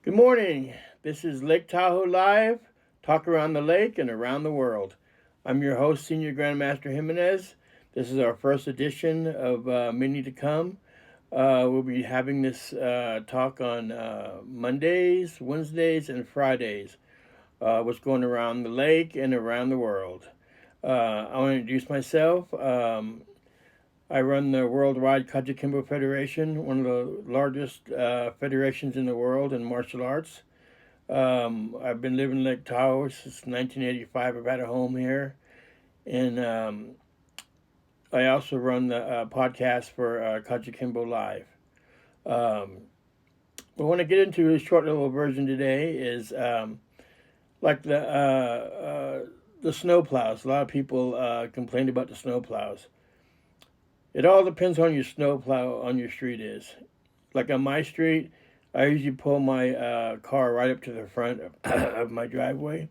Good morning. This is Lake Tahoe Live, talk around the lake and around the world. I'm your host, Senior Grandmaster Jimenez. This is our first edition of many to come. We'll be having this talk on Mondays, Wednesdays, and Fridays. What's going around the lake and around the world. I want to introduce myself. I run the Worldwide Kajikembo Federation, one of the largest federations in the world in martial arts. I've been living in Lake Tahoe since 1985. I've had a home here. And I also run the podcast for Kajikembo Live. What I want to get into a short little version today is like the snow plows. A lot of people complain about the snow plows. It all depends on your snow plow on your street is. Like on my street, I usually pull my car right up to the front of my driveway.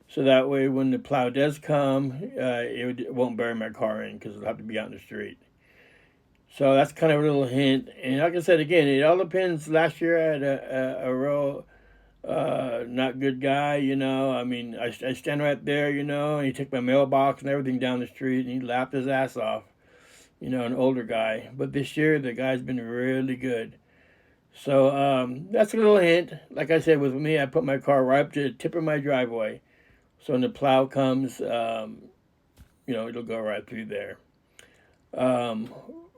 So that way when the plow does come, it won't bury my car in because it'll have to be out in the street. So that's kind of a little hint. And like I said, again, it all depends. Last year I had a real not good guy, I mean, I stand right there, and he took my mailbox and everything down the street and he laughed his ass off. An older guy. But this year, the guy's been really good. So that's a little hint. Like I said, with me, I put my car right up to the tip of my driveway. So when the plow comes, it'll go right through there.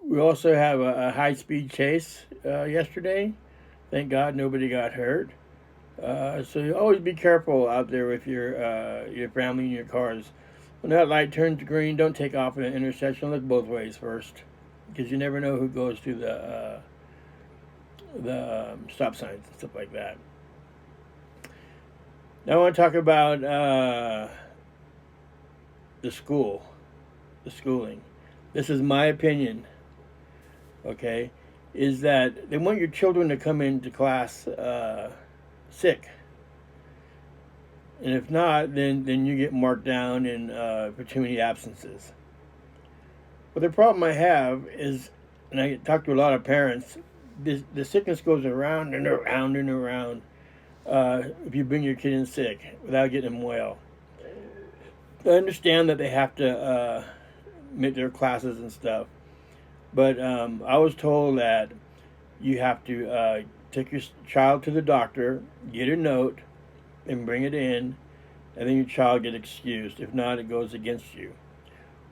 We also have a high-speed chase yesterday. Thank God nobody got hurt. So you always be careful out there with your family and your cars. When that light turns green, don't take off in an intersection. Look both ways first, because you never know who goes through the stop signs and stuff like that. Now I want to talk about the schooling. This is my opinion. Okay, is that they want your children to come into class sick. And if not, then you get marked down for too many absences. But the problem I have is, and I talk to a lot of parents, the sickness goes around and around and around if you bring your kid in sick without getting them well. I understand that they have to make their classes and stuff. But I was told that you have to take your child to the doctor, get a note, and bring it in, and then your child get excused. If not, it goes against you.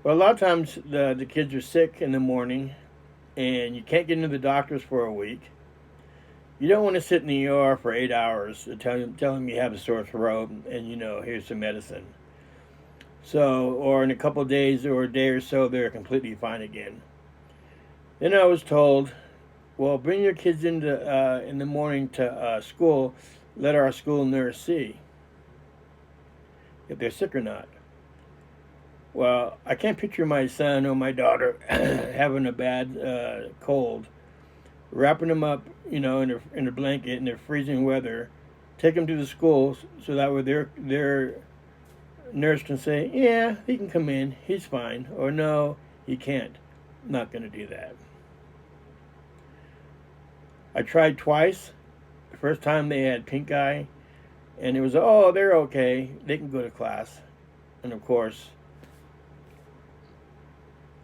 Well, a lot of times the kids are sick in the morning, and you can't get into the doctors for a week. You don't want to sit in the ER for 8 hours tell them you have a sore throat, and here's some medicine. So, or in a couple of days or a day or so, they're completely fine again. Then I was told, well, bring your kids in the morning to school. Let our school nurse see if they're sick or not. Well, I can't picture my son or my daughter having a bad cold, wrapping them up, in a blanket in the freezing weather, take them to the school so that way their nurse can say, yeah, he can come in, he's fine, or no, he can't. I'm not going to do that. I tried twice. The first time they had pink eye, and it was, oh, they're okay. They can go to class. And of course,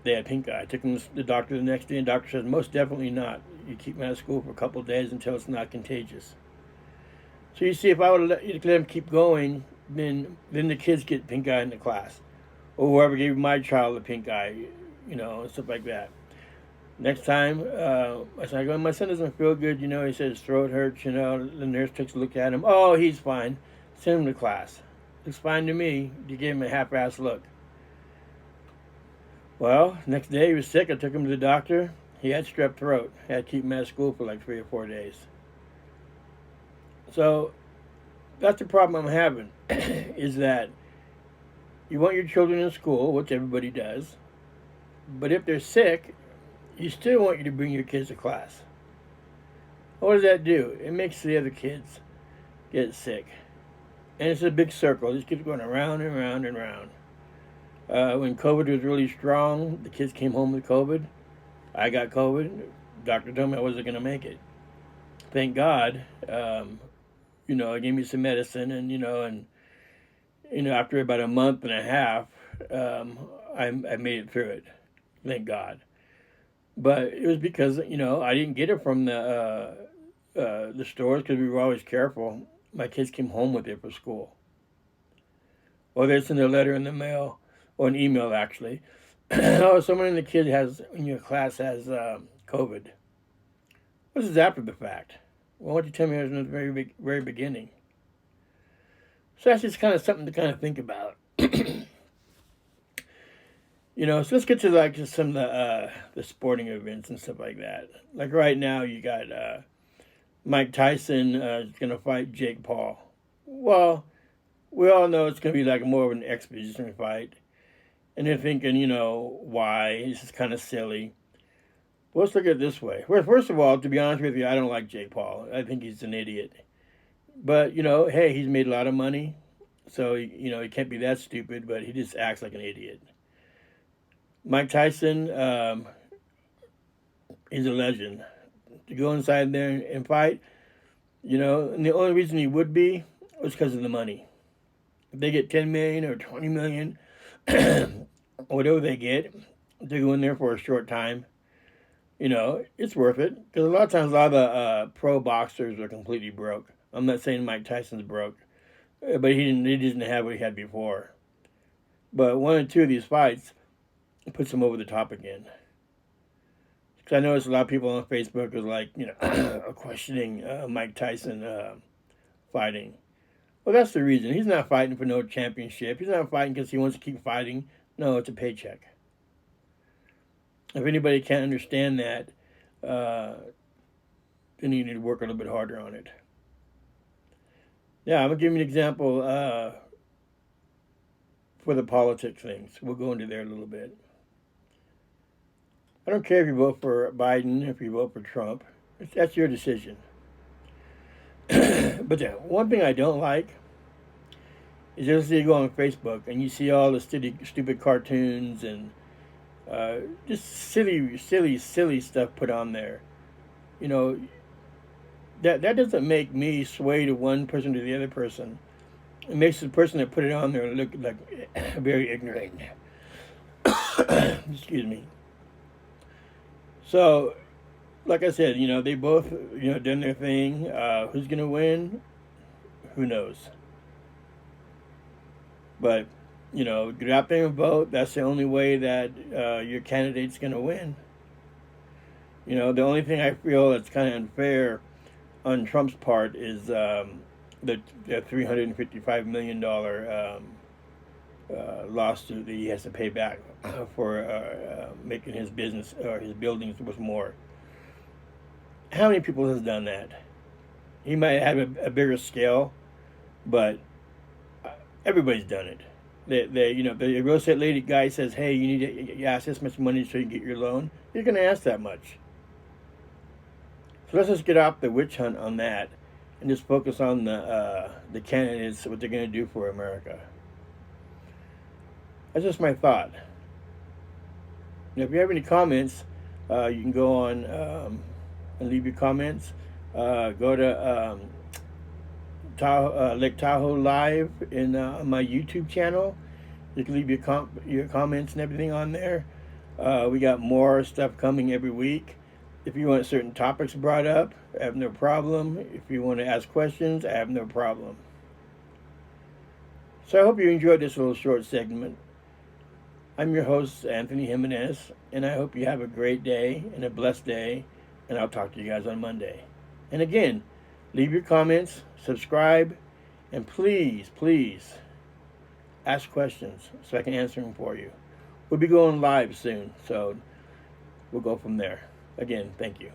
they had pink eye. I took them to the doctor the next day, and the doctor said, most definitely not. You keep them out of school for a couple of days until it's not contagious. So you see, if I would let them keep going, then the kids get pink eye in the class. Or whoever gave my child a pink eye, and stuff like that. Next time, I said, my son doesn't feel good, he said his throat hurts, the nurse takes a look at him. Oh, he's fine. Send him to class. Looks fine to me. You gave him a half-ass look. Well, next day he was sick. I took him to the doctor. He had strep throat. I had to keep him out of school for like 3 or 4 days. So that's the problem I'm having, is that you want your children in school, which everybody does, but if they're sick, you still want you to bring your kids to class. What does that do? It makes the other kids get sick. And it's a big circle. It just keeps going around and around and around. When COVID was really strong, the kids came home with COVID. I got COVID. Doctor told me I wasn't going to make it. Thank God, He gave me some medicine, and after about a month and a half, I made it through it. Thank God. But it was because I didn't get it from the stores because we were always careful. My kids came home with it for school, or they sent a letter in the mail or an email actually. Oh, someone in the kid in your class has COVID. This is after the fact. Well, why don't you tell me it was in the very beginning? So that's just kind of something to kind of think about. So let's get to like just some of the sporting events and stuff like that. Like right now, you got Mike Tyson is going to fight Jake Paul. Well, we all know it's going to be like more of an exposition fight, and they're thinking, why? This is kind of silly. Well, let's look at it this way. First of all, to be honest with you, I don't like Jake Paul. I think he's an idiot. But hey, he's made a lot of money, so he can't be that stupid. But he just acts like an idiot. Mike Tyson, he's a legend. To go inside there and fight, and the only reason he would be was because of the money. If they get 10 million or 20 million, whatever they get, to go in there for a short time, it's worth it. Because a lot of the pro boxers are completely broke. I'm not saying Mike Tyson's broke, but he doesn't have what he had before. But one or two of these fights puts him over the top again. Because I noticed a lot of people on Facebook was like, questioning Mike Tyson fighting. Well, that's the reason. He's not fighting for no championship. He's not fighting because he wants to keep fighting. No, it's a paycheck. If anybody can't understand that, then you need to work a little bit harder on it. Yeah, I'm going to give you an example for the politics things. We'll go into there a little bit. I don't care if you vote for Biden, if you vote for Trump. That's your decision. But the one thing I don't like is just you go on Facebook and you see all the stupid cartoons and just silly stuff put on there. That doesn't make me sway to one person to the other person. It makes the person that put it on there look like very ignorant. Excuse me. So, like I said, they both, done their thing. Who's going to win? Who knows? But, get out there and vote. That's the only way that your candidate's going to win. The only thing I feel that's kind of unfair on Trump's part is the $355 million lawsuit that he has to pay back for making his business or his buildings worth more. How many people has done that? He might have a bigger scale, but everybody's done it. The real estate lady guy says, "Hey, you need to ask this much money so you can get your loan." You're going to ask that much. So let's just get off the witch hunt on that and just focus on the candidates, what they're going to do for America. That's just my thought. If you have any comments, you can go on and leave your comments. Go to Lake Tahoe Live in my YouTube channel. You can leave your comments and everything on there. We got more stuff coming every week. If you want certain topics brought up, I have no problem. If you want to ask questions, I have no problem. So I hope you enjoyed this little short segment. I'm your host, Anthony Jimenez, and I hope you have a great day and a blessed day, and I'll talk to you guys on Monday. And again, leave your comments, subscribe, and please ask questions so I can answer them for you. We'll be going live soon, so we'll go from there. Again, thank you.